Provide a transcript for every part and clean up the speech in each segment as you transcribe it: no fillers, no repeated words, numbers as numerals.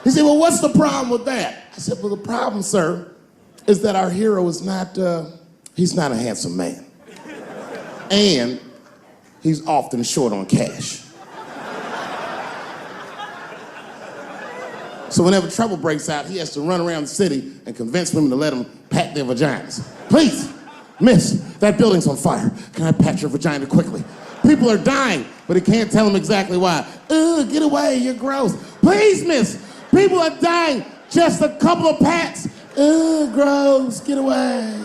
He said, well, what's the problem with that? I said, well, the problem, sir, is that our hero is not, he's not a handsome man. And he's often short on cash. So whenever trouble breaks out, he has to run around the city and convince women to let him pat their vaginas. Please, miss, that building's on fire. Can I pat your vagina quickly? People are dying, but he can't tell them exactly why. Ugh, get away, you're gross. Please, miss, people are dying. Just a couple of pats. Ugh, gross, get away.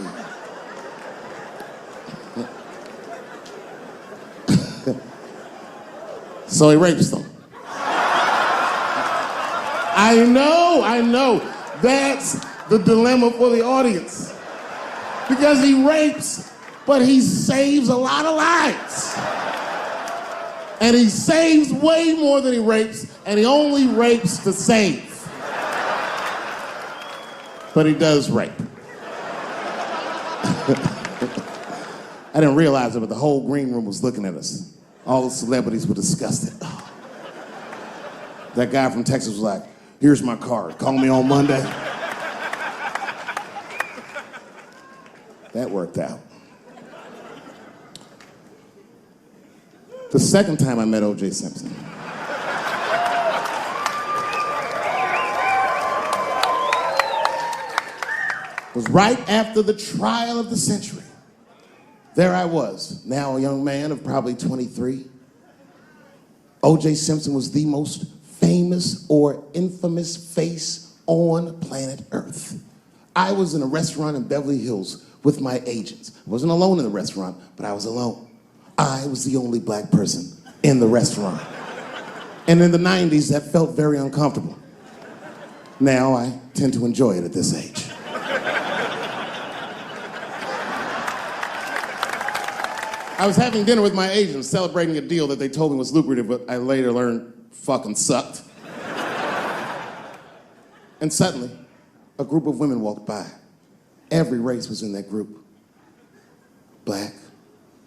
So he rapes them. I know. That's the dilemma for the audience. Because he rapes, but he saves a lot of lives. And he saves way more than he rapes, and he only rapes to save. But he does rape. I didn't realize it, but the whole green room was looking at us. All the celebrities were disgusted. That guy from Texas was like, here's my card, call me on Monday. That worked out. The second time I met O.J. Simpson, was right after the trial of the century. There I was, now a young man of probably 23. O.J. Simpson was the most famous or infamous face on planet Earth. I was in a restaurant in Beverly Hills with my agents. I wasn't alone in the restaurant, but I was alone. I was the only black person in the restaurant. And in the 90s, that felt very uncomfortable. Now I tend to enjoy it at this age. I was having dinner with my agents, celebrating a deal that they told me was lucrative, but I later learned fucking sucked. And suddenly, a group of women walked by. Every race was in that group. Black,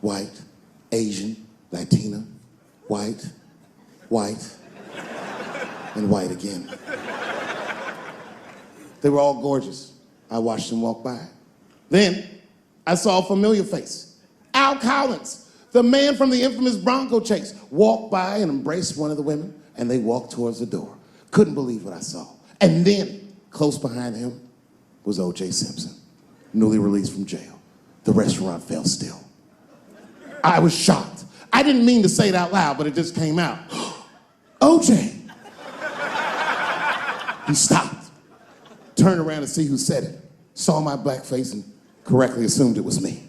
white, Asian, Latina, white, and white again. They were all gorgeous. I watched them walk by. Then, I saw a familiar face. Al Collins, the man from the infamous Bronco chase, walked by and embraced one of the women, and they walked towards the door. Couldn't believe what I saw. And then, close behind him, was O.J. Simpson, newly released from jail. The restaurant fell still. I was shocked. I didn't mean to say it out loud, but it just came out. O.J. He stopped, turned around to see who said it, saw my black face, and correctly assumed it was me.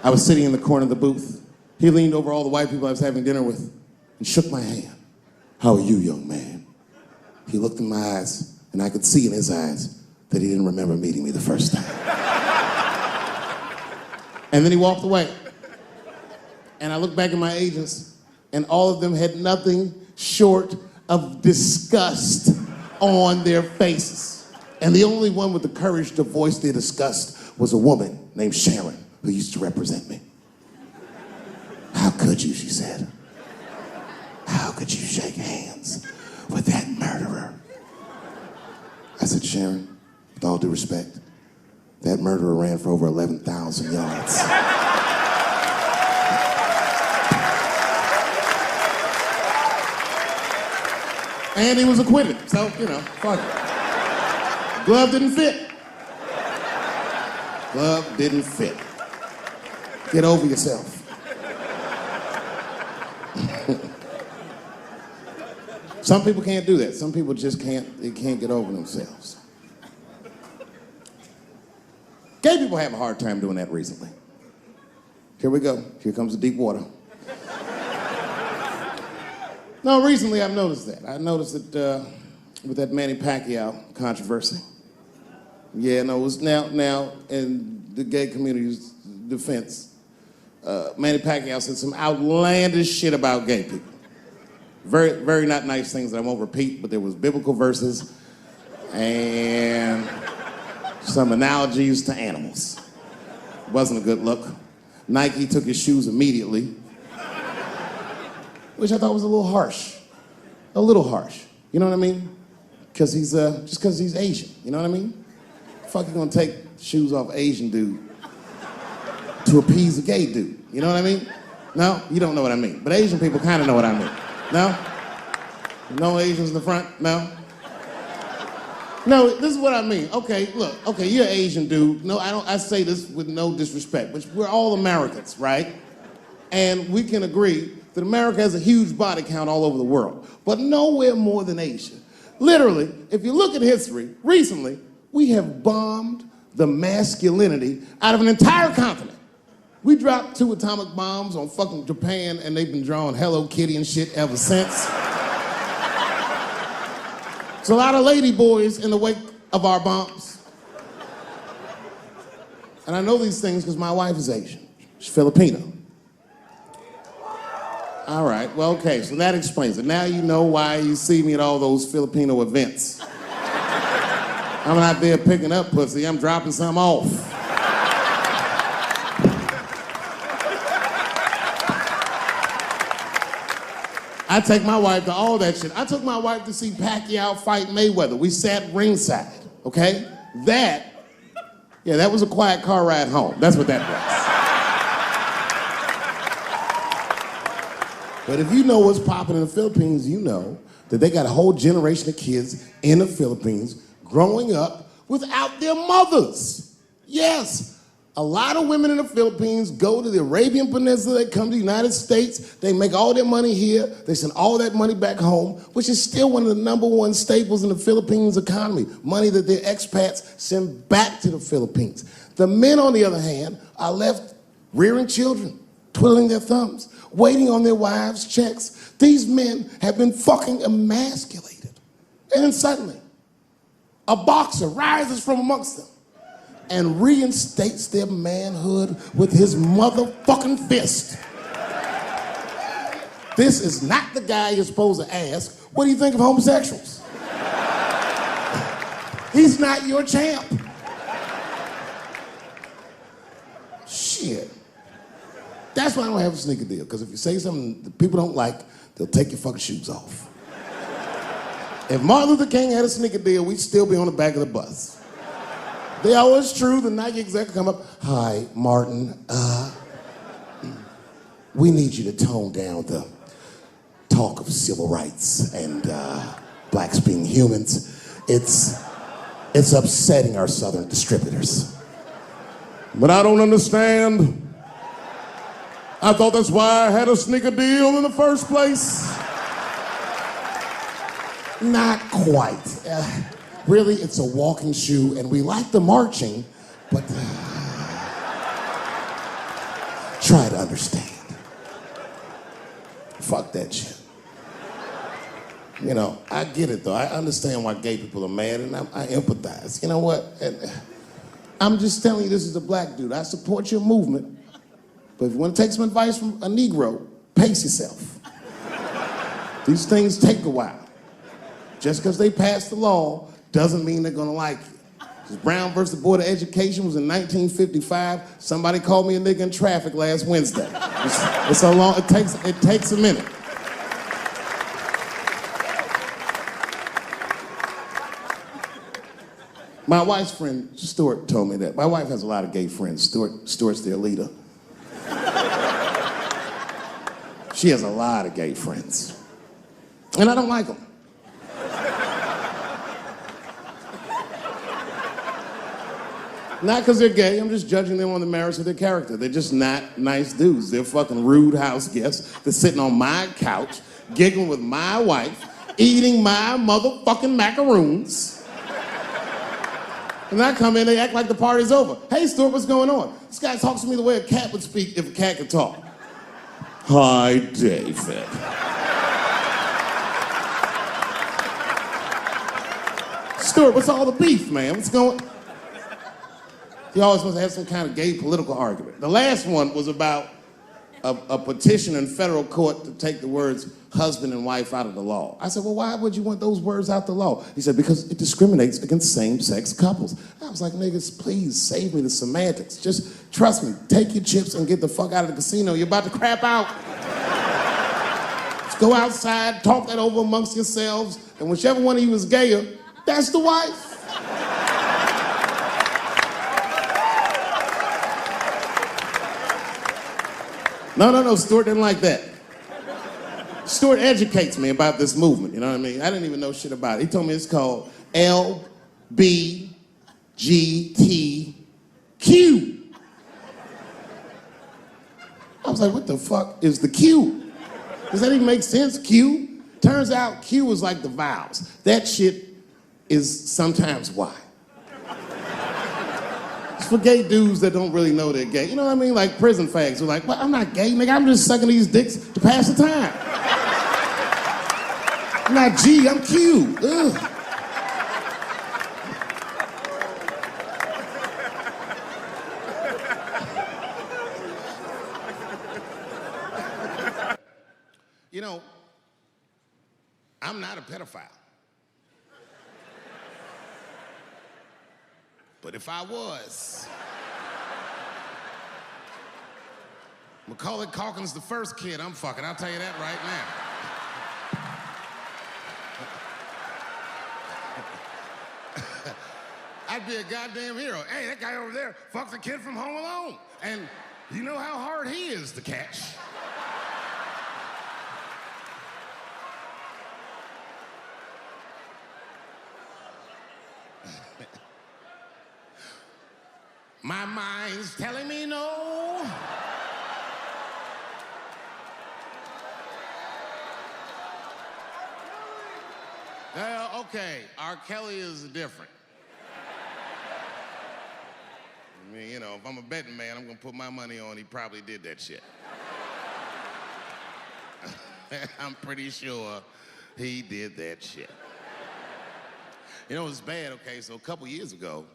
I was sitting in the corner of the booth. He leaned over all the white people I was having dinner with and shook my hand. How are you, young man? He looked in my eyes, and I could see in his eyes that he didn't remember meeting me the first time. And then he walked away. And I looked back at my agents, and all of them had nothing short of disgust on their faces. And the only one with the courage to voice their disgust was a woman named Sharon, who used to represent me. How could you, she said. How could you shake hands with that murderer? I said, Sharon, with all due respect, that murderer ran for over 11,000 yards. And he was acquitted, so, fuck it. Glove didn't fit. Glove didn't fit. Get over yourself. Some people can't do that. Some people just can't get over themselves. Gay people have a hard time doing that recently. Here we go. Here comes the deep water. No, recently I've noticed that. I noticed that with that Manny Pacquiao controversy. Yeah, no, it was now in the gay community's defense. Manny Pacquiao said some outlandish shit about gay people. Very, very not nice things that I won't repeat, but there was biblical verses and some analogies to animals. Wasn't a good look. Nike took his shoes immediately, which I thought was a little harsh. A little harsh. You know what I mean? Because he's, just because he's Asian. You know what I mean? Fuck, you gonna take shoes off Asian dude to appease a gay dude. You know what I mean? No? You don't know what I mean. But Asian people kind of know what I mean. No? No Asians in the front? No? No, this is what I mean. Okay, look. Okay, you're an Asian dude. No, I say this with no disrespect, but we're all Americans, right? And we can agree that America has a huge body count all over the world, but nowhere more than Asia. Literally, if you look at history, recently, we have bombed the masculinity out of an entire continent. We dropped 2 atomic bombs on fucking Japan, and they've been drawing Hello Kitty and shit ever since. There's a lot of lady boys in the wake of our bombs. And I know these things because my wife is Asian. She's Filipino. All right, well, okay, so that explains it. Now you know why you see me at all those Filipino events. I'm not there picking up pussy, I'm dropping some off. I take my wife to all that shit. I took my wife to see Pacquiao fight Mayweather. We sat ringside, okay? That was a quiet car ride home. That's what that was. But if you know what's popping in the Philippines, you know that they got a whole generation of kids in the Philippines growing up without their mothers. Yes. A lot of women in the Philippines go to the Arabian Peninsula, they come to the United States, they make all their money here, they send all that money back home, which is still one of the #1 staples in the Philippines economy, money that their expats send back to the Philippines. The men, on the other hand, are left rearing children, twiddling their thumbs, waiting on their wives' checks. These men have been fucking emasculated. And then suddenly, a boxer rises from amongst them and reinstates their manhood with his motherfucking fist. This is not the guy you're supposed to ask, what do you think of homosexuals? He's not your champ. Shit. That's why I don't have a sneaker deal, because if you say something that people don't like, they'll take your fucking shoes off. If Martin Luther King had a sneaker deal, we'd still be on the back of the bus. They always true, the Nike exec come up, hi, Martin, we need you to tone down the talk of civil rights and blacks being humans. It's upsetting our Southern distributors. But I don't understand. I thought that's why I had a sneaker deal in the first place. Not quite. Really, it's a walking shoe, and we like the marching, but try to understand. Fuck that shit. You know, I get it, though. I understand why gay people are mad, and I empathize. You know what? And I'm just telling you this as a black dude. I support your movement, but if you want to take some advice from a Negro, pace yourself. These things take a while. Just because they passed the law doesn't mean they're gonna like you. Brown versus the Board of Education was in 1955. Somebody called me a nigga in traffic last Wednesday. It's so long, it takes a minute. My wife's friend, Stuart, told me that. My wife has a lot of gay friends. Stuart's their leader. She has a lot of gay friends. And I don't like them. Not because they're gay, I'm just judging them on the merits of their character. They're just not nice dudes. They're fucking rude house guests. They're sitting on my couch, giggling with my wife, eating my motherfucking macaroons. And I come in, they act like the party's over. Hey, Stuart, what's going on? This guy talks to me the way a cat would speak if a cat could talk. Hi, David. Stuart, what's all the beef, man? What's going on? He always wants to have some kind of gay political argument. The last one was about a petition in federal court to take the words husband and wife out of the law. I said, well, why would you want those words out the law? He said, because it discriminates against same-sex couples. I was like, niggas, please save me the semantics. Just trust me, take your chips and get the fuck out of the casino. You're about to crap out. Just go outside, talk that over amongst yourselves, and whichever one of you is gayer, that's the wife. No, Stuart didn't like that. Stuart educates me about this movement, you know what I mean? I didn't even know shit about it. He told me it's called LBGTQ. I was like, what the fuck is the Q? Does that even make sense, Q? Turns out Q is like the vowels. That shit is sometimes Y. It's for gay dudes that don't really know they're gay. You know what I mean? Like prison fags who are like, well, I'm not gay, nigga. I'm just sucking these dicks to pass the time. I'm not G, I'm Q. Ugh. You know, I'm not a pedophile. But if I was, Macaulay Culkin's the first kid I'm fucking, I'll tell you that right now. I'd be a goddamn hero. Hey, that guy over there fucked the kid from Home Alone. And you know how hard he is to catch. My mind's telling me no. Okay, R. Kelly is different. I mean, you know, if I'm a betting man, I'm gonna put my money on he probably did that shit. I'm pretty sure he did that shit. You know, it was bad, okay, so a couple years ago,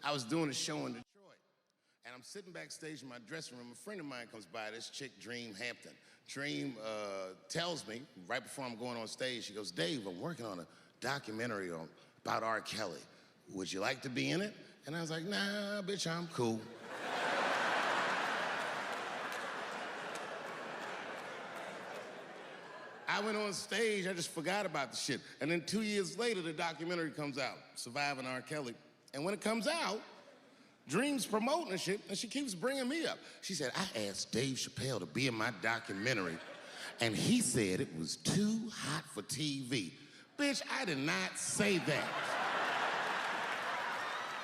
I was doing a show in Detroit. And I'm sitting backstage in my dressing room. A friend of mine comes by, this chick, Dream Hampton. Dream tells me, right before I'm going on stage, she goes, Dave, I'm working on a documentary about R. Kelly. Would you like to be in it? And I was like, nah, bitch, I'm cool. I went on stage, I just forgot about the shit. And then 2 years later, the documentary comes out, Surviving R. Kelly. And when it comes out, Dream's promoting the shit, and she keeps bringing me up. She said, I asked Dave Chapelle to be in my documentary, and he said it was too hot for TV. Bitch, I did not say that.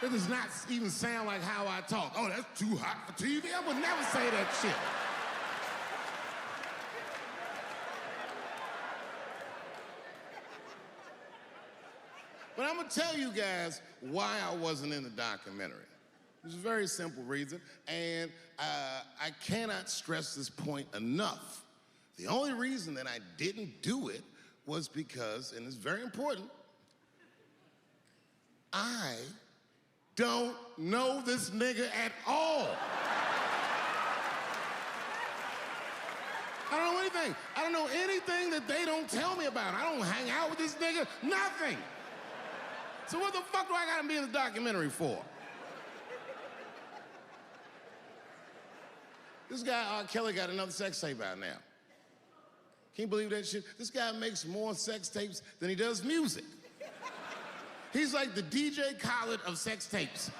That does not even sound like how I talk. Oh, that's too hot for TV? I would never say that shit. But I'm gonna tell you guys why I wasn't in the documentary. There's a very simple reason, and I cannot stress this point enough. The only reason that I didn't do it was because, and it's very important, I don't know this nigga at all. I don't know anything. I don't know anything that they don't tell me about. I don't hang out with this nigga, nothing. So what the fuck do I gotta be in the documentary for? This guy, R. Kelly, got another sex tape out now. Can you believe that shit? This guy makes more sex tapes than he does music. He's like the DJ Khaled of sex tapes.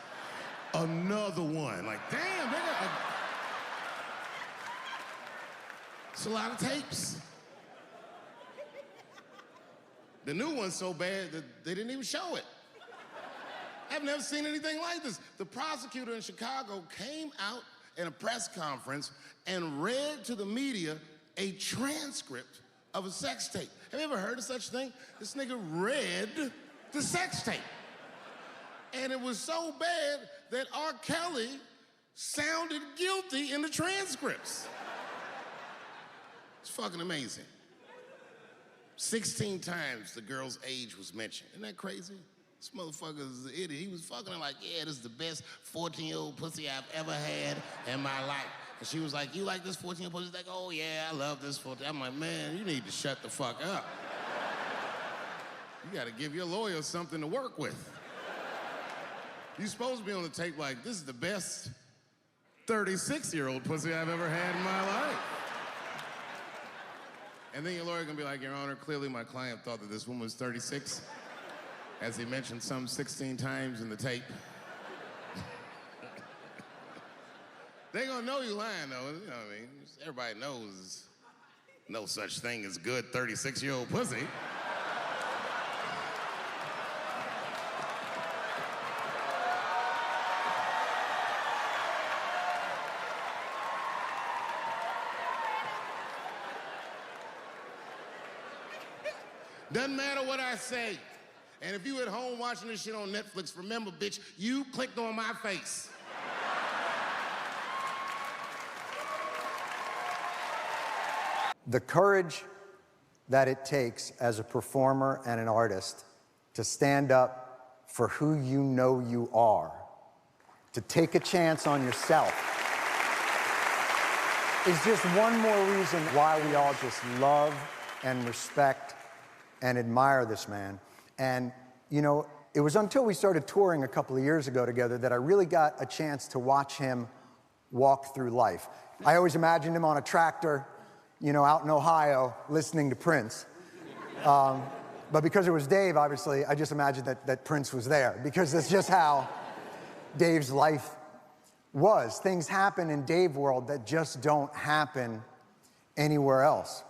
Another one. Like, damn, nigga. It's a lot of tapes. The new one's so bad that they didn't even show it. I've never seen anything like this. The prosecutor in Chicago came out in a press conference and read to the media a transcript of a sex tape. Have you ever heard of such a thing? This nigga read the sex tape. And it was so bad that R. Kelly sounded guilty in the transcripts. It's fucking amazing. 16 times the girl's age was mentioned. Isn't that crazy? This motherfucker is an idiot. He was fucking her like, yeah, this is the best 14-year-old pussy I've ever had in my life. And she was like, you like this 14-year-old pussy? She's like, oh yeah, I love this 14. I'm like, man, you need to shut the fuck up. You gotta give your lawyer something to work with. You're supposed to be on the tape like, this is the best 36-year-old pussy I've ever had in my life. And then your lawyer gonna be like, Your Honor, clearly my client thought that this woman was 36, as he mentioned some 16 times in the tape. They gonna know you lying though, you know what I mean? Everybody knows no such thing as good 36-year-old pussy. Doesn't matter what I say. And if you at home watching this shit on Netflix, remember, bitch, you clicked on my face. The courage that it takes as a performer and an artist to stand up for who you know you are, to take a chance on yourself, is just one more reason why we all just love and respect and admire this man. And, you know, it was until we started touring a couple of years ago together that I really got a chance to watch him walk through life. I always imagined him on a tractor, you know, out in Ohio, listening to Prince. But because it was Dave, obviously, I just imagined that Prince was there, because that's just how Dave's life was. Things happen in Dave world that just don't happen anywhere else.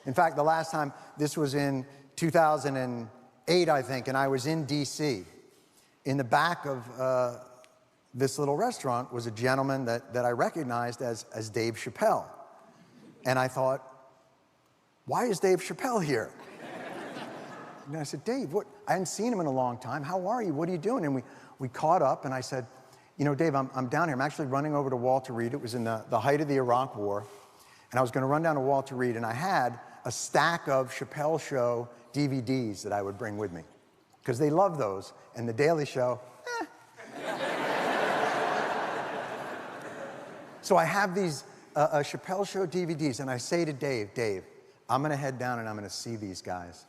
In fact, the last time, this was in 2008, I think, and I was in DC. In the back of this little restaurant was a gentleman that I recognized as Dave Chapelle. And I thought, why is Dave Chapelle here? And I said, Dave, what? I hadn't seen him in a long time. How are you? What are you doing? And we caught up, and I said, you know, Dave, I'm down here. I'm actually running over to Walter Reed. It was in the height of the Iraq War. And I was going to run down to Walter Reed, and I had a stack of Chapelle Show DVDs that I would bring with me, because they love those, and The Daily Show, So I have these a Chapelle Show DVDs, and I say to Dave, I'm going to head down and I'm going to see these guys,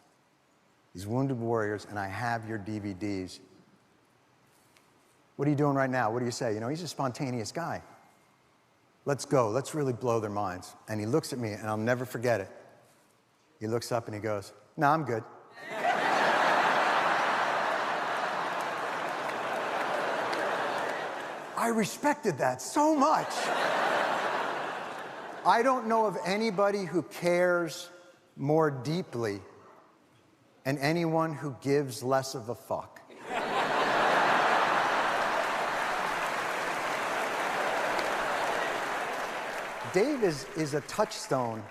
these wounded warriors, and I have your DVDs. What are you doing right now? What do you say? You know, he's a spontaneous guy. Let's go. Let's really blow their minds. And he looks at me, and I'll never forget it. He looks up and he goes, no, I'm good. I respected that so much. I don't know of anybody who cares more deeply and anyone who gives less of a fuck. Dave is a touchstone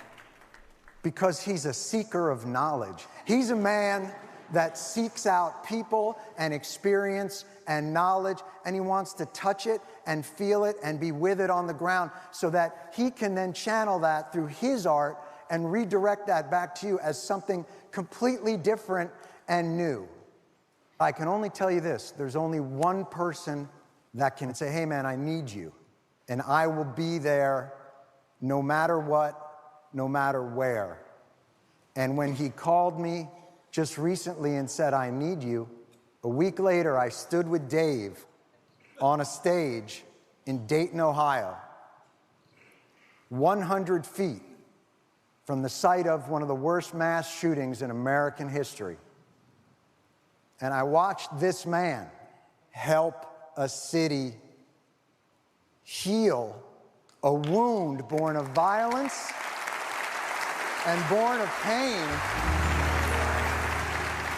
because he's a seeker of knowledge. He's a man that seeks out people and experience and knowledge, and he wants to touch it and feel it and be with it on the ground so that he can then channel that through his art and redirect that back to you as something completely different and new. I can only tell you this, there's only one person that can say, hey man, I need you, and I will be there no matter what, no matter where. And when he called me just recently and said, I need you, a week later I stood with Dave on a stage in Dayton, Ohio, 100 feet from the site of one of the worst mass shootings in American history. And I watched this man help a city heal a wound born of violence and born of pain.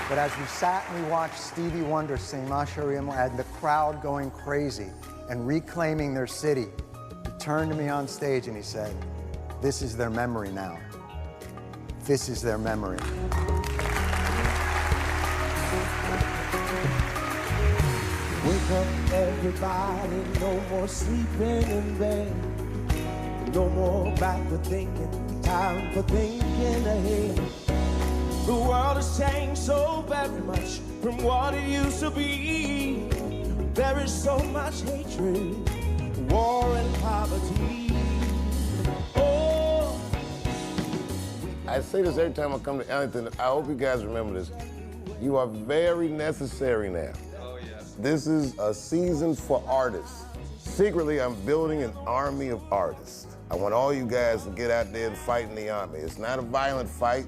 But as we sat and we watched Stevie Wonder sing Ma Chérie Amour, and the crowd going crazy and reclaiming their city, he turned to me on stage and he said, this is their memory now. This is their memory. Wake up everybody, no more sleeping in bed. No more backward thinking, time for thinking ahead. The world has changed so very much from what it used to be. There is so much hatred, war and power. poverty. Oh, I say this every time I come to Ellington. I hope you guys remember this. You are very necessary now. Oh, yes. This is a season for artists. Secretly, I'm building an army of artists. I want all you guys to get out there and fight in the army. It's not a violent fight,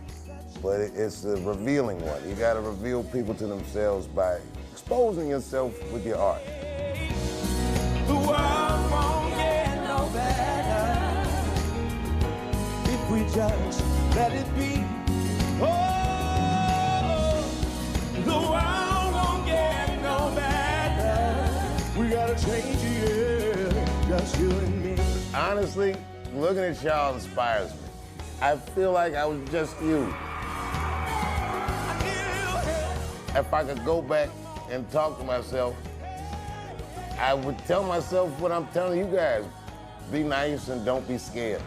but it's a revealing one. You gotta reveal people to themselves by exposing yourself with your art. the world won't get no better if we just let it be. Oh, the world won't get no better. We gotta change it, just you and me. Honestly, looking at y'all inspires me. I feel like I was just you. If I could go back and talk to myself, I would tell myself what I'm telling you guys. Be nice and don't be scared.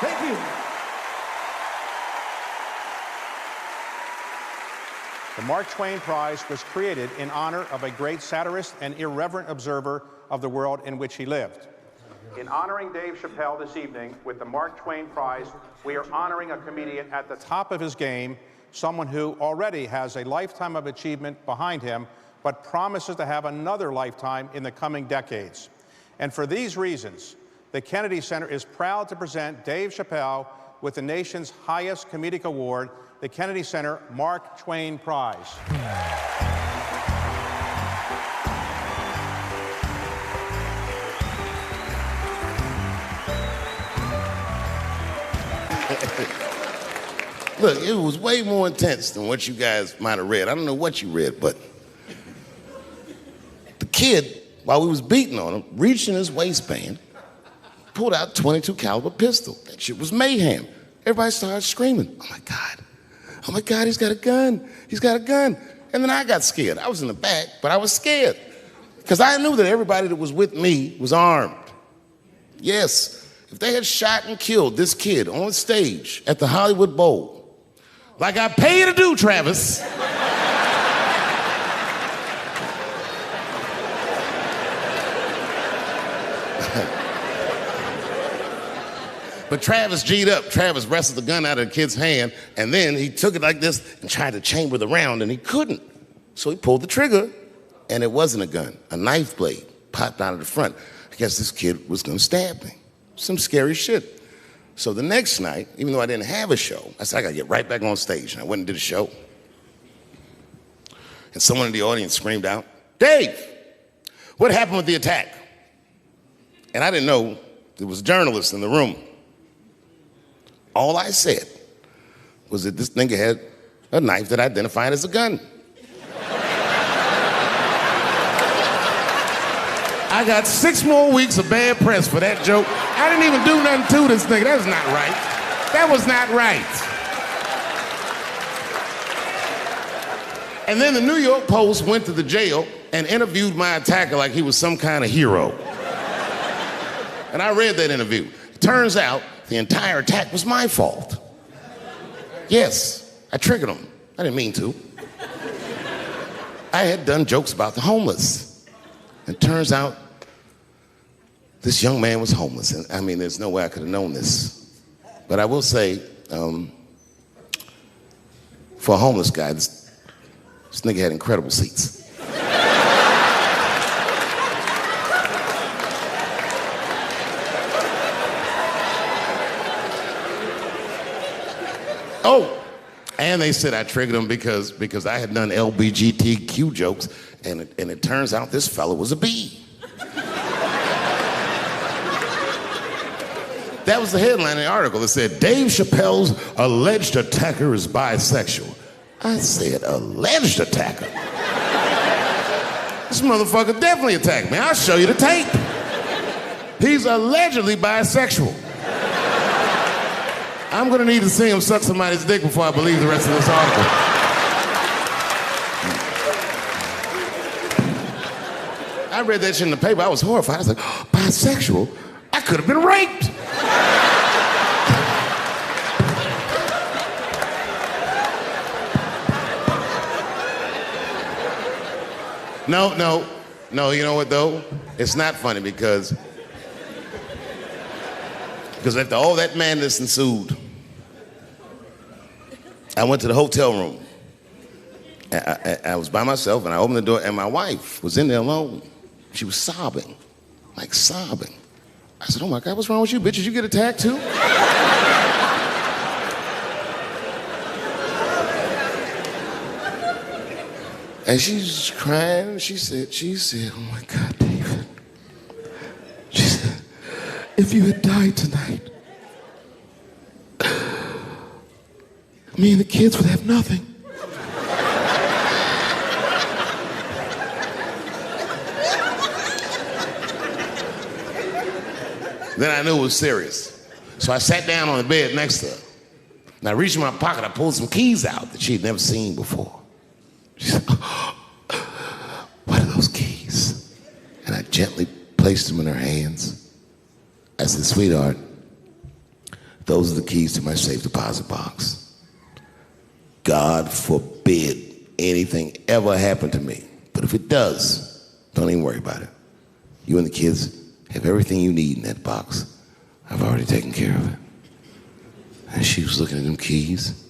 Thank you. The Mark Twain Prize was created in honor of a great satirist and irreverent observer of the world in which he lived. In honoring Dave Chapelle this evening with the Mark Twain Prize, we are honoring a comedian at the top of his game, someone who already has a lifetime of achievement behind him, but promises to have another lifetime in the coming decades. And for these reasons, the Kennedy Center is proud to present Dave Chapelle with the nation's highest comedic award, the Kennedy Center Mark Twain Prize. Look, it was way more intense than what you guys might have read. I don't know what you read, but the kid, while we was beating on him, reached in his waistband, pulled out a .22 caliber pistol. That shit was mayhem. Everybody started screaming, "Oh my God. Oh my God, he's got a gun. He's got a gun." And then I got scared. I was in the back, but I was scared because I knew that everybody that was with me was armed. Yes, if they had shot and killed this kid on stage at the Hollywood Bowl, like I pay you to do, Travis, but Travis G'd up. Travis wrestled the gun out of the kid's hand, and then he took it like this and tried to chamber the round, and he couldn't. So he pulled the trigger, and it wasn't a gun. A knife blade popped out of the front. I guess this kid was gonna stab me. Some scary shit. So the next night, even though I didn't have a show, I said, I gotta get right back on stage. And I went and did a show. And someone in the audience screamed out, "Dave, what happened with the attack?" And I didn't know there was a journalist in the room. All I said was that this nigga had a knife that identified as a gun. I got 6 more weeks of bad press for that joke. I didn't even do nothing to this nigga. That was not right. That was not right. And then the New York Post went to the jail and interviewed my attacker like he was some kind of hero. And I read that interview. It turns out the entire attack was my fault. Yes, I triggered him. I didn't mean to. I had done jokes about the homeless. It turns out this young man was homeless. And I mean, there's no way I could have known this. But I will say, for a homeless guy, this nigga had incredible seats. Oh, and they said I triggered him because I had done LGBTQ jokes, and it turns out this fella was a bee. That was the headline in the article. It said, "Dave Chappelle's alleged attacker is bisexual." I said, alleged attacker? This motherfucker definitely attacked me. I'll show you the tape. He's allegedly bisexual. I'm gonna need to see him suck somebody's dick before I believe the rest of this article. I read that shit in the paper. I was horrified. I was like, oh, bisexual? I could have been raped. No, you know what though? It's not funny because after all that madness ensued, I went to the hotel room. I was by myself and I opened the door and my wife was in there alone. She was sobbing, like sobbing. I said, oh my God, what's wrong with you, bitch? Did you get attacked too? And she's crying and she said, oh my God, David. She said, if you had died tonight, me and the kids would have nothing. Then I knew it was serious. So I sat down on the bed next to her. And I reached in my pocket, I pulled some keys out that she'd never seen before. She said, what are those keys? And I gently placed them in her hands. I said, sweetheart, those are the keys to my safe deposit box. God forbid anything ever happen to me. But if it does, don't even worry about it. You and the kids have everything you need in that box. I've already taken care of it. And she was looking at them keys,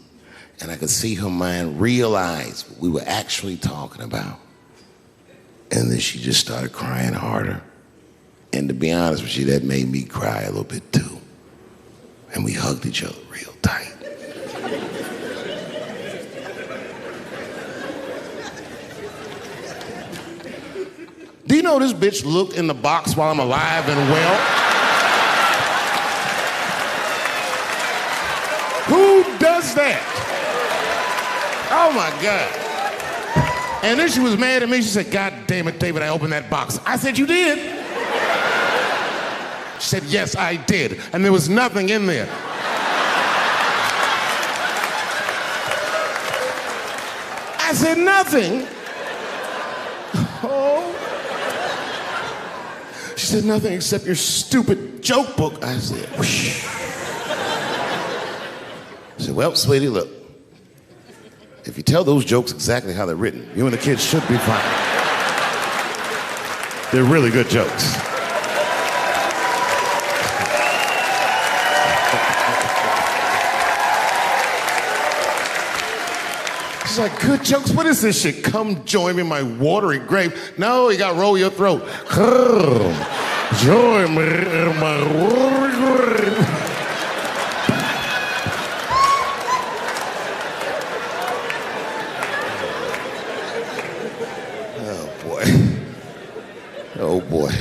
and I could see her mind realize what we were actually talking about. And then she just started crying harder. And to be honest with you, that made me cry a little bit too. And we hugged each other real tight. Do you know this bitch looked in the box while I'm alive and well? Who does that? Oh my God. And then she was mad at me. She said, God damn it, David, I opened that box. I said, you did? She said, yes, I did. And there was nothing in there. I said, nothing? Oh. She said, nothing except your stupid joke book. I said, whoosh. I said, well, sweetie, look. If you tell those jokes exactly how they're written, you and the kids should be fine. They're really good jokes. She's like, good jokes? What is this shit? Come join me in my watery grave. No, you gotta roll your throat. Join me in my watery grave. Oh boy.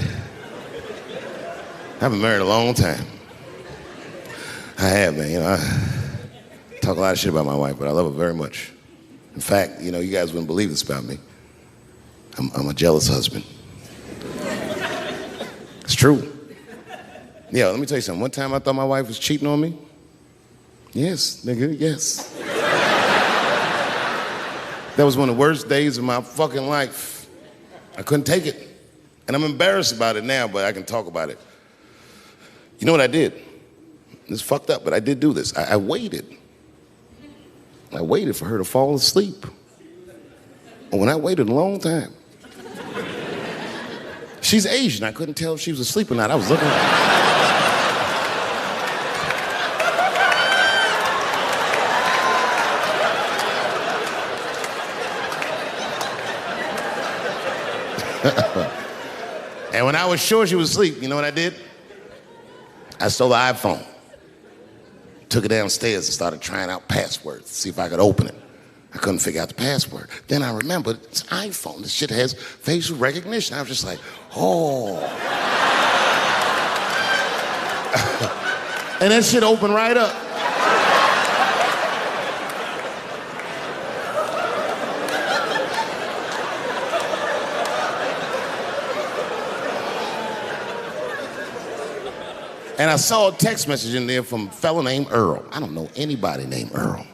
I've been married a long time. I have, man. You know, I talk a lot of shit about my wife, but I love her very much. In fact, you know, you guys wouldn't believe this about me. I'm a jealous husband. It's true. Yeah, let me tell you something. One time I thought my wife was cheating on me. Yes, nigga, yes. That was one of the worst days of my fucking life. I couldn't take it. And I'm embarrassed about it now, but I can talk about it. You know what I did? It's fucked up, but I did do this. I waited. I waited for her to fall asleep. And when I waited a long time, she's Asian. I couldn't tell if she was asleep or not. I was looking at her. And when I was sure she was asleep, you know what I did? I stole the iPhone, took it downstairs and started trying out passwords to see if I could open it. I couldn't figure out the password. Then I remembered it's iPhone. This shit has facial recognition. I was just like, oh. And that shit opened right up. And I saw a text message in there from a fella named Earl. I don't know anybody named Earl.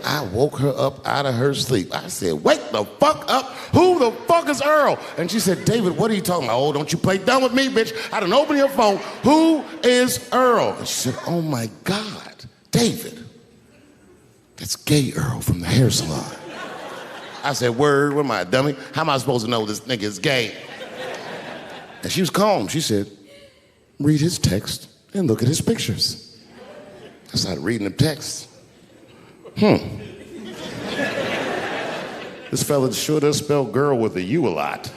I woke her up out of her sleep. I said, wake the fuck up. Who the fuck is Earl? And she said, David, what are you talking about? Oh, don't you play dumb with me, bitch. I done open your phone. Who is Earl? And she said, oh my God, David. That's gay Earl from the hair salon. I said, word, what am I, a dummy? How am I supposed to know this nigga is gay? And she was calm. She said, read his text and look at his pictures. I started reading the text. This fella sure does spell girl with a U a lot.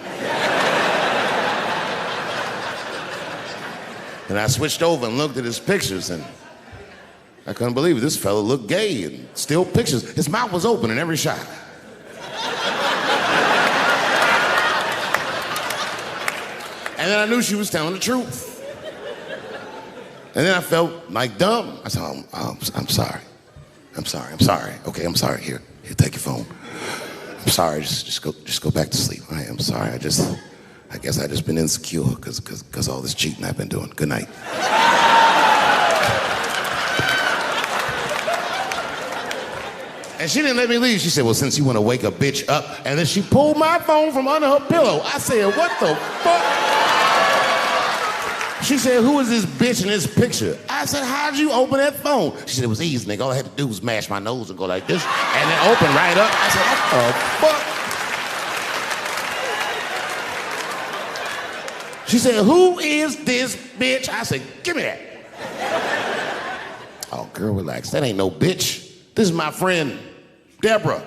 And I switched over and looked at his pictures, and I couldn't believe it. This fella looked gay, and still pictures. His mouth was open in every shot. And then I knew she was telling the truth. And then I felt like dumb. I said, I'm sorry. I'm sorry. Okay, I'm sorry. Here, take your phone. I'm sorry, just go back to sleep. I'm sorry, I guess I just been insecure because all this cheating I've been doing. Good night. And she didn't let me leave. She said, well, since you want to wake a bitch up, and then she pulled my phone from under her pillow. I said, what the fuck? She said, who is this bitch in this picture? I said, how'd you open that phone? She said, it was easy, nigga. All I had to do was mash my nose and go like this, and then open right up. I said, what the fuck? She said, who is this bitch? I said, give me that. Oh, girl, relax. That ain't no bitch. This is my friend, Deborah.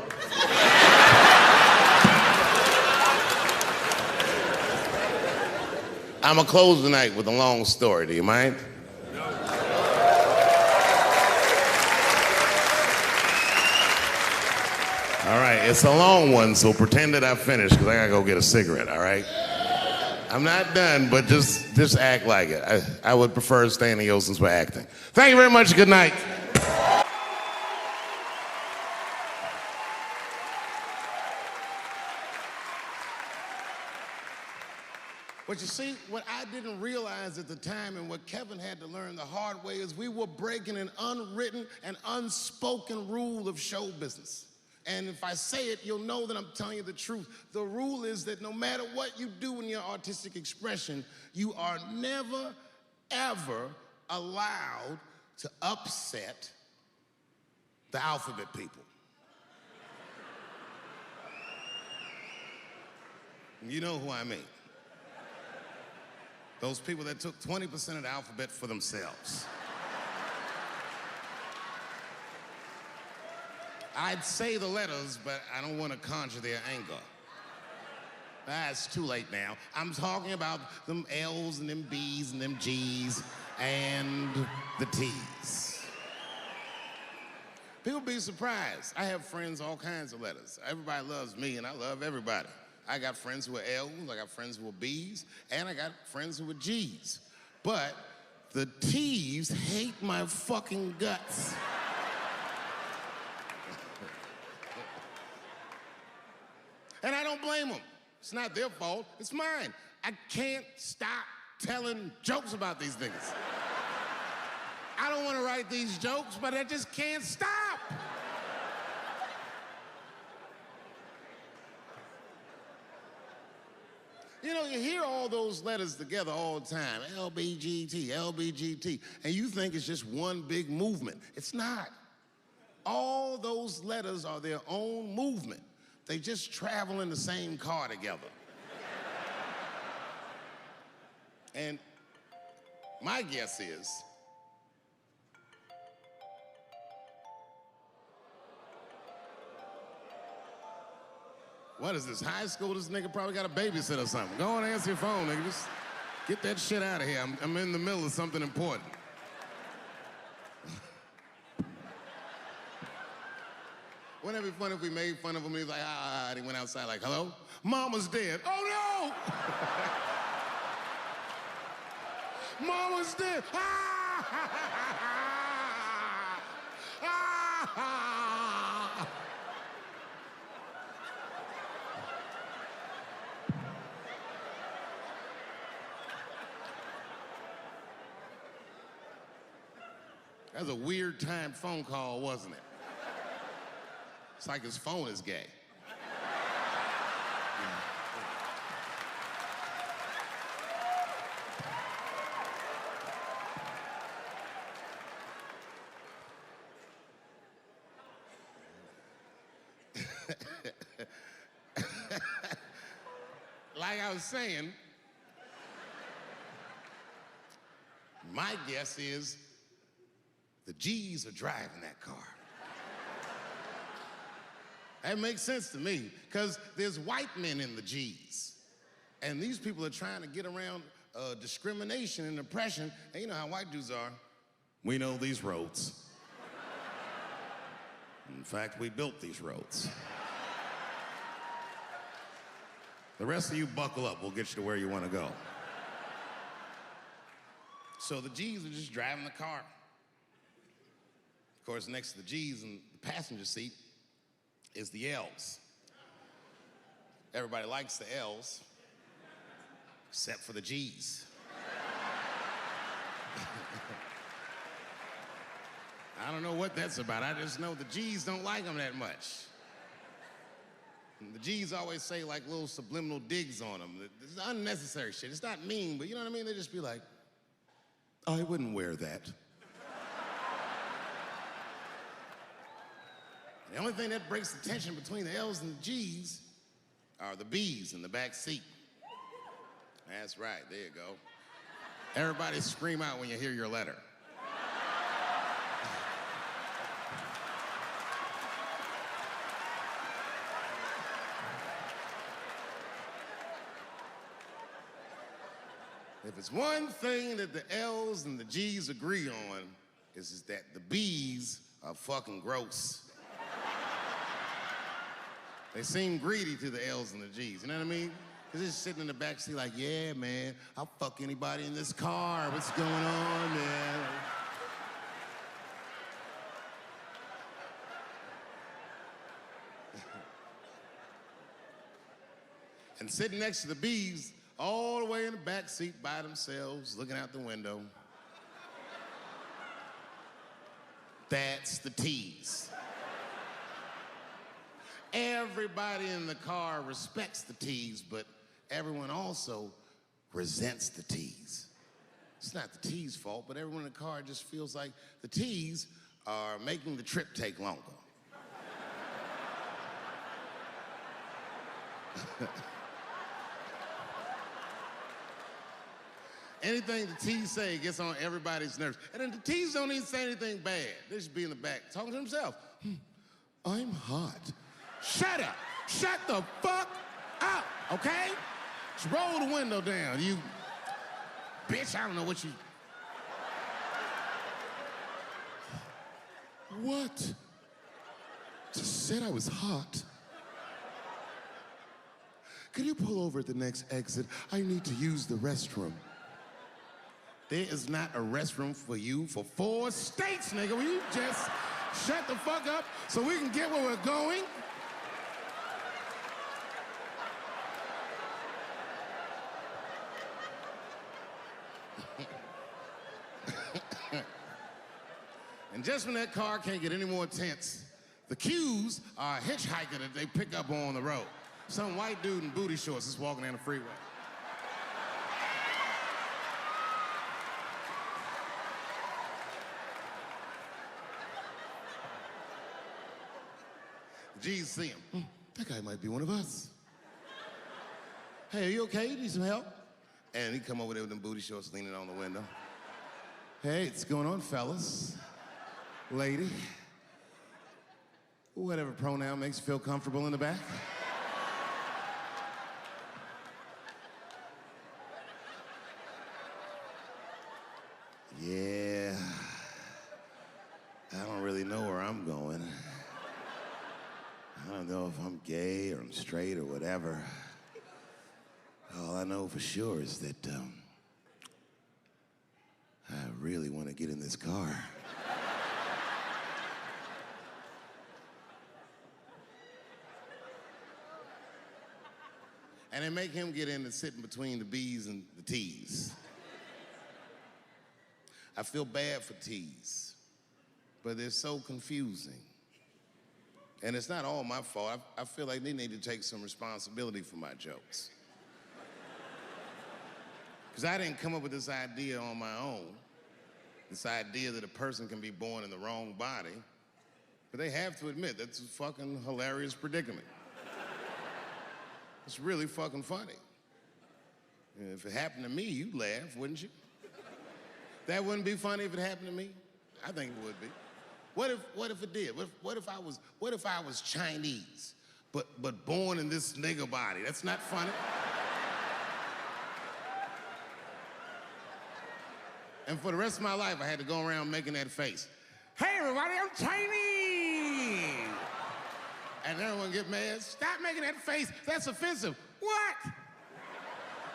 I'm gonna close tonight with a long story. Do you mind? No. All right, it's a long one, so pretend that I finished, because I gotta go get a cigarette, all right? I'm not done, but just act like it. I would prefer staying in since we're acting. Thank you very much. Good night. But you see, what I didn't realize at the time and what Kevin had to learn the hard way is we were breaking an unwritten and unspoken rule of show business. And if I say it, you'll know that I'm telling you the truth. The rule is that no matter what you do in your artistic expression, you are never, ever allowed to upset the alphabet people. You know who I mean. Those people that took 20% of the alphabet for themselves. I'd say the letters, but I don't want to conjure their anger. It's too late now. I'm talking about them L's and them B's and them G's and the T's. People be surprised. I have friends, all kinds of letters. Everybody loves me, and I love everybody. I got friends who are L's, I got friends who are B's, and I got friends who are G's. But the T's hate my fucking guts. And I don't blame them. It's not their fault, it's mine. I can't stop telling jokes about these things. I don't want to write these jokes, but I just can't stop. You know, you hear all those letters together all the time, LBGT, LBGT, and you think it's just one big movement. It's not. All those letters are their own movement. They just travel in the same car together. And my guess is, what is this, high school? This nigga probably got a babysitter or something. Go on and answer your phone, nigga. Just get that shit out of here. I'm in the middle of something important. Wouldn't it be funny if we made fun of him and he was like, and he went outside like, hello? Mama's dead. Oh no! Mama's dead. That was a weird timed phone call, wasn't it? It's like his phone is gay. like I was saying, my guess is the G's are driving that car. That makes sense to me, because there's white men in the G's. And these people are trying to get around discrimination and oppression. And you know how white dudes are. We know these roads. In fact, we built these roads. The rest of you buckle up, we'll get you to where you want to go. So the G's are just driving the car. Of course, next to the G's in the passenger seat is the L's. Everybody likes the L's, except for the G's. I don't know what that's about. I just know the G's don't like them that much. And the G's always say like little subliminal digs on them. It's unnecessary shit. It's not mean, but you know what I mean? They just be like, I wouldn't wear that. The only thing that breaks the tension between the L's and the G's are the B's in the back seat. That's right, there you go. Everybody scream out when you hear your letter. If it's one thing that the L's and the G's agree on, is that the B's are fucking gross. They seem greedy to the L's and the G's, you know what I mean? They're just sitting in the back seat like, yeah, man, I'll fuck anybody in this car. What's going on, man? And sitting next to the B's, all the way in the back seat by themselves, looking out the window. That's the T's. Everybody in the car respects the T's, but everyone also resents the T's. It's not the T's' fault, but everyone in the car just feels like the T's are making the trip take longer. Anything the T's say gets on everybody's nerves. And then the T's don't even say anything bad. They just be in the back talking to themselves. I'm hot. Shut up. Shut the fuck up, okay? Just roll the window down, you bitch. I don't know what you... What? Just said I was hot. Could you pull over at the next exit? I need to use the restroom. There is not a restroom for you for 4 states, nigga. Will you just shut the fuck up so we can get where we're going? And just when that car can't get any more tense, the Q's are a hitchhiker that they pick up on the road. Some white dude in booty shorts is walking down the freeway. The G's see him. That guy might be one of us. Hey, are you okay? You need some help? And he come over there with them booty shorts leaning on the window. Hey, what's going on, fellas? Lady. Whatever pronoun makes you feel comfortable in the back. Yeah. I don't really know where I'm going. I don't know if I'm gay or I'm straight or whatever. All I know for sure is that I really want to get in this car. And they make him get in and sit in between the B's and the T's. I feel bad for T's, but they're so confusing. And it's not all my fault. I feel like they need to take some responsibility for my jokes. Because I didn't come up with this idea on my own. This idea that a person can be born in the wrong body. But they have to admit, that's a fucking hilarious predicament. It's really fucking funny. If it happened to me, you'd laugh, wouldn't you? That wouldn't be funny if it happened to me? I think it would be. What if it did? What if I was Chinese, but born in this nigger body? That's not funny. And for the rest of my life, I had to go around making that face. Hey, everybody, I'm Chinese. And everyone get mad. Stop making that face. That's offensive. What?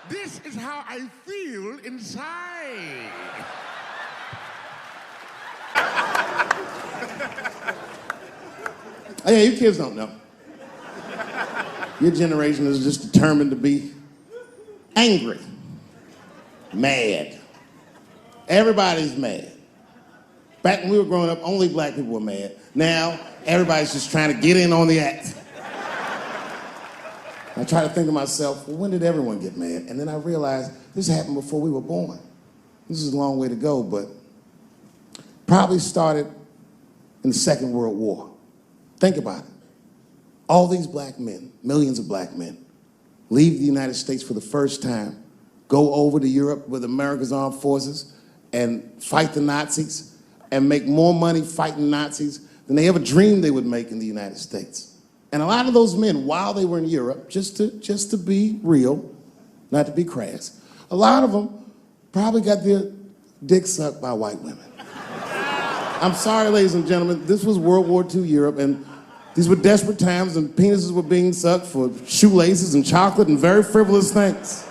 This is how I feel inside. Oh, yeah, you kids don't know. Your generation is just determined to be angry, mad. Everybody's mad. Back when we were growing up, only black people were mad. Now, everybody's just trying to get in on the act. I try to think to myself, well, when did everyone get mad? And then I realized this happened before we were born. This is a long way to go, but probably started in the Second World War. Think about it. All these black men, millions of black men, leave the United States for the first time, go over to Europe with America's armed forces and fight the Nazis and make more money fighting Nazis than they ever dreamed they would make in the United States. And a lot of those men, while they were in Europe, just to be real, not to be crass, a lot of them probably got their dick sucked by white women. I'm sorry, ladies and gentlemen, this was World War II Europe, and these were desperate times, and penises were being sucked for shoelaces and chocolate and very frivolous things.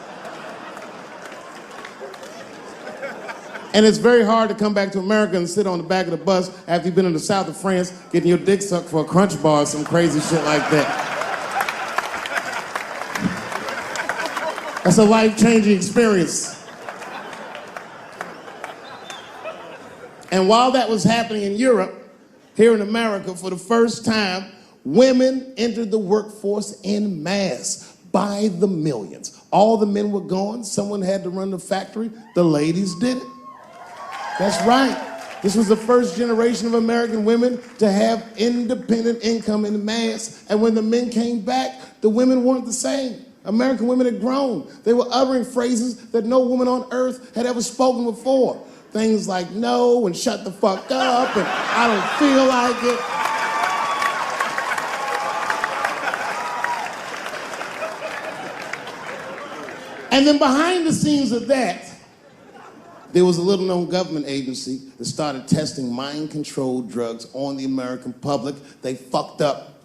And it's very hard to come back to America and sit on the back of the bus after you've been in the south of France getting your dick sucked for a Crunch Bar or some crazy shit like that. That's a life-changing experience. And while that was happening in Europe, here in America, for the first time, women entered the workforce en masse by the millions. All the men were gone. Someone had to run the factory. The ladies did it. That's right. This was the first generation of American women to have independent income en masse. And when the men came back, the women weren't the same. American women had grown. They were uttering phrases that no woman on earth had ever spoken before. Things like no and shut the fuck up and I don't feel like it. And then behind the scenes of that, there was a little-known government agency that started testing mind-controlled drugs on the American public. They fucked up.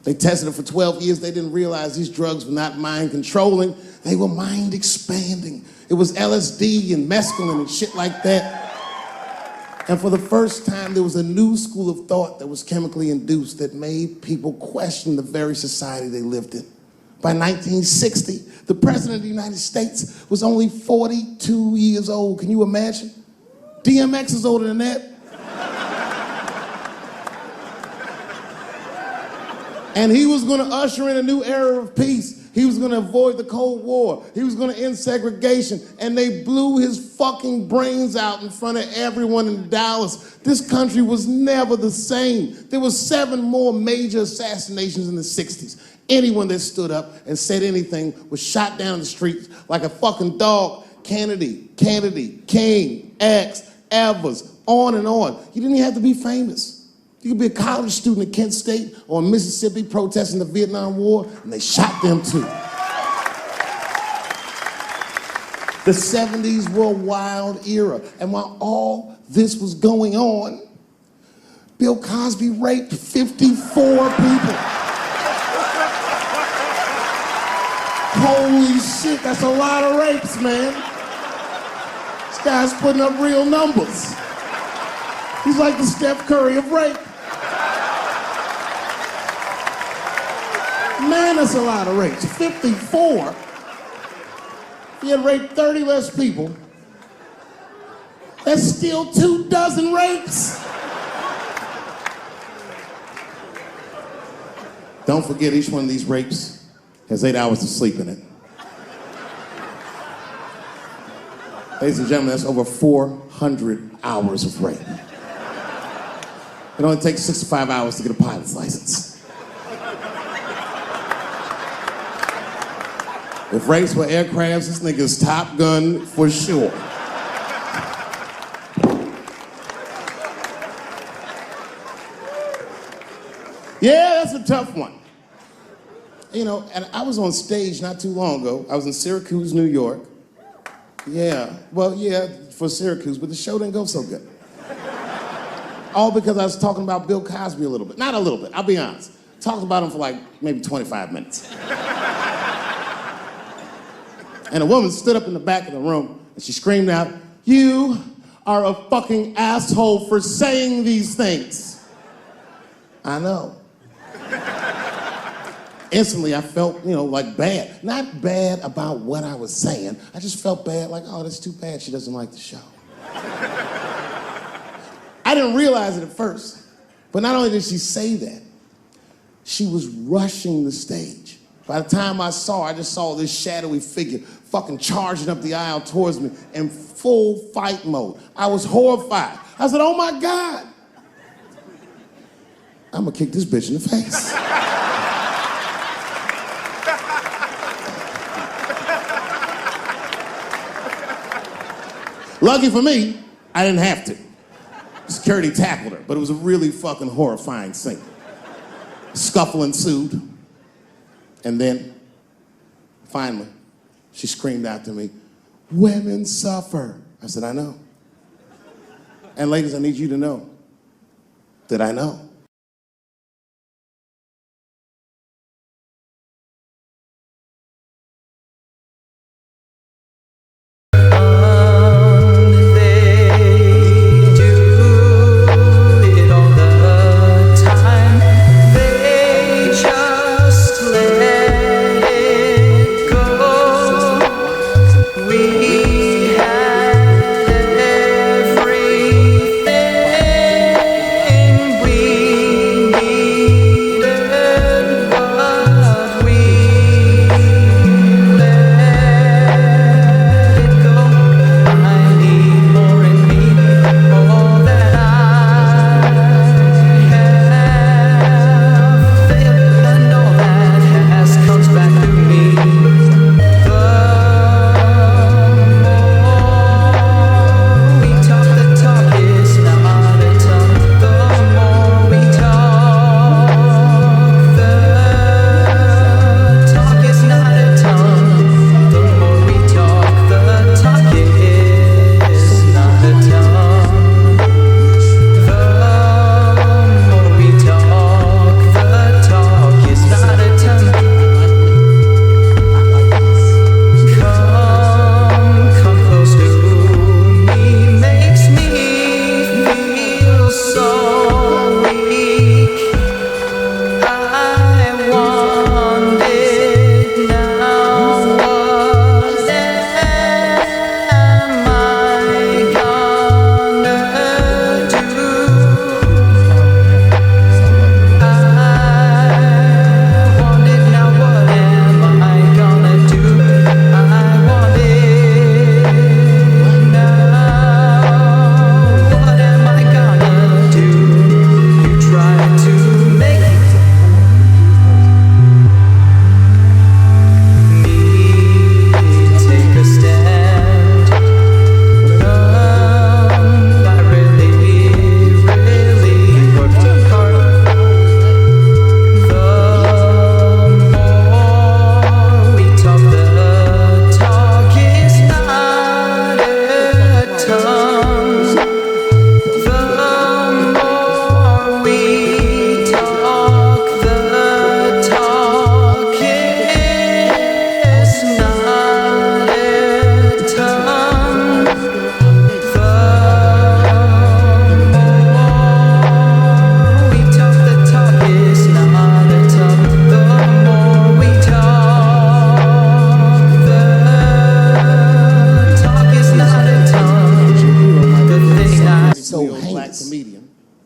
They tested it for 12 years. They didn't realize these drugs were not mind-controlling. They were mind-expanding. It was LSD and mescaline and shit like that. And for the first time, there was a new school of thought that was chemically induced that made people question the very society they lived in. By 1960, the President of the United States was only 42 years old. Can you imagine? DMX is older than that. And he was going to usher in a new era of peace. He was going to avoid the Cold War. He was going to end segregation. And they blew his fucking brains out in front of everyone in Dallas. This country was never the same. There were 7 more major assassinations in the 60s. Anyone that stood up and said anything was shot down in the streets like a fucking dog. Kennedy, King, X, Evers, on and on. You didn't even have to be famous. You could be a college student at Kent State or in Mississippi protesting the Vietnam War, and they shot them too. The 70s were a wild era, and while all this was going on, Bill Cosby raped 54 people. Holy shit, that's a lot of rapes, man. This guy's putting up real numbers. He's like the Steph Curry of rape. Man, that's a lot of rapes. 54. He had raped 30 less people. That's still 24 rapes. Don't forget, each one of these rapes has 8 hours of sleep in it. Ladies and gentlemen, that's over 400 hours of rape. It only takes 65 hours to get a pilot's license. If race were aircrafts, this nigga's Top Gun for sure. Yeah, that's a tough one. You know, and I was on stage not too long ago. I was in Syracuse, New York. Yeah, well, yeah, for Syracuse, but the show didn't go so good. All because I was talking about Bill Cosby a little bit. Not a little bit, I'll be honest. Talked about him for like maybe 25 minutes. And a woman stood up in the back of the room and she screamed out, "You are a fucking asshole for saying these things." I know. Instantly, I felt, you know, like bad. Not bad about what I was saying. I just felt bad, like, oh, that's too bad she doesn't like the show. I didn't realize it at first. But not only did she say that, she was rushing the stage. By the time I saw her, I just saw this shadowy figure fucking charging up the aisle towards me in full fight mode. I was horrified. I said, oh my God. I'm gonna kick this bitch in the face. Lucky for me, I didn't have to. Security tackled her, but it was a really fucking horrifying scene. Scuffle ensued, and then, finally, she screamed out to me, "Women suffer." I said, I know. And ladies, I need you to know that I know.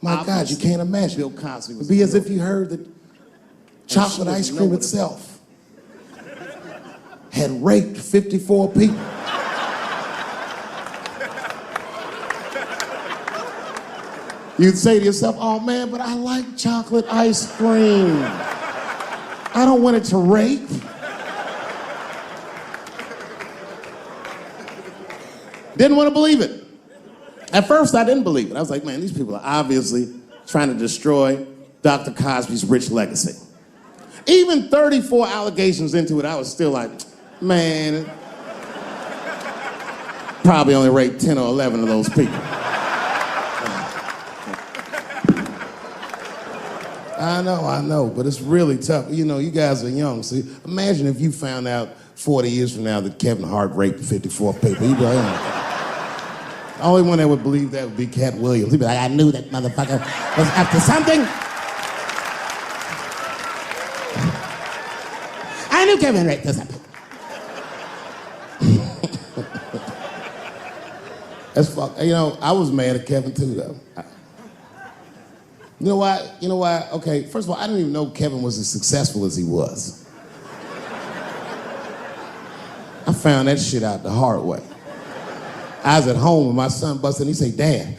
My God, you can't imagine. Bill Cosby was It'd be as if you heard that chocolate ice cream itself had raped 54 people. You'd say to yourself, oh man, but I like chocolate ice cream. I don't want it to rape. Didn't want to believe it. At first, I didn't believe it. I was like, man, these people are obviously trying to destroy Dr. Cosby's rich legacy. Even 34 allegations into it, I was still like, man, probably only raped 10 or 11 of those people. I know, but it's really tough. You know, you guys are young, so imagine if you found out 40 years from now that Kevin Hart raped 54 people. You'd be like, oh. The only one that would believe that would be Cat Williams. He'd be like, I knew that motherfucker was up to something. I knew Kevin raped something. That's fuck. You know, I was mad at Kevin too, though. You know why? You know why? Okay, first of all, I didn't even know Kevin was as successful as he was. I found that shit out the hard way. I was at home and my son busted and he said, Dad,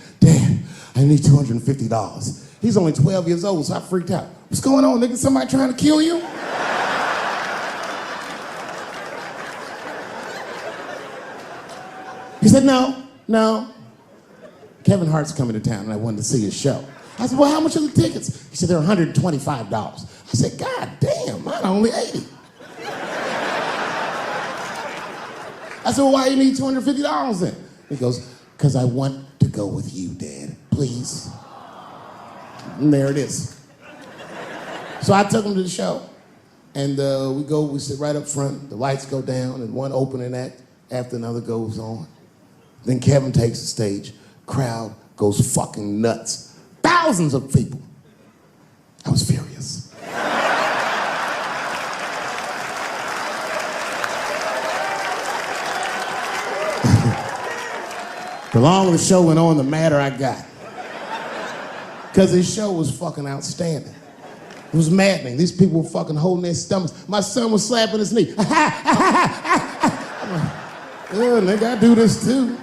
I need $250. He's only 12 years old, so I freaked out. What's going on, nigga? Somebody trying to kill you? He said, no. Kevin Hart's coming to town and I wanted to see his show. I said, well, how much are the tickets? He said, they're $125. I said, God damn, mine are only 80. I said, well, why do you need $250 then? He goes, because I want to go with you, Dad, please. And there it is. So I took him to the show. And we sit right up front, the lights go down, and one opening act after another goes on. Then Kevin takes the stage, crowd goes fucking nuts. Thousands of people. I was furious. The longer the show went on, the madder I got. Because his show was fucking outstanding. It was maddening. These people were fucking holding their stomachs. My son was slapping his knee. Yeah, nigga, I do this too.